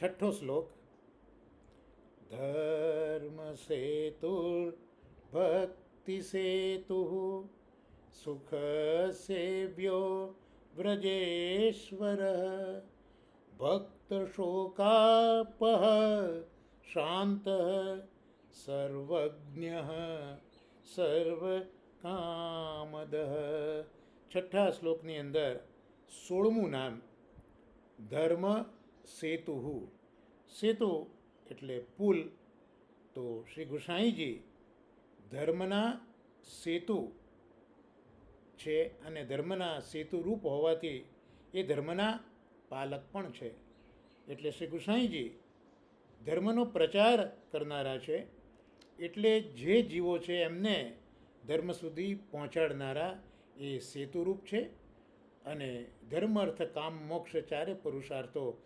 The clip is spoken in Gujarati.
છઠ્ઠો શ્લોક. ધર્મ સેતુર્ભક્તિ સેતુ સુખ સેવ્યો વ્રજેશ્વર ભક્ત શોકાપહ શાંત સર્વજ્ઞ સર્વકામદ. છઠ્ઠા શ્લોકની અંદર 16મું નામ ધર્મ સેતુ. સેતુ એટલે પુલ. તો શ્રી ગુસાઈજી ધર્મના સેતુ છે અને ધર્મના સેતુ રૂપ હોવાથી એ ધર્મના પાલક પણ છે. એટલે શ્રી ગુસાઈજી ધર્મનો પ્રચાર કરનારા છે. એટલે જે જીવો છે એમને ધર્મ સુધી પહોંચાડનારા એ સેતુરૂપ છે. અને ધર્મ અર્થ કામ મોક્ષ ચારે પુરુષાર્થો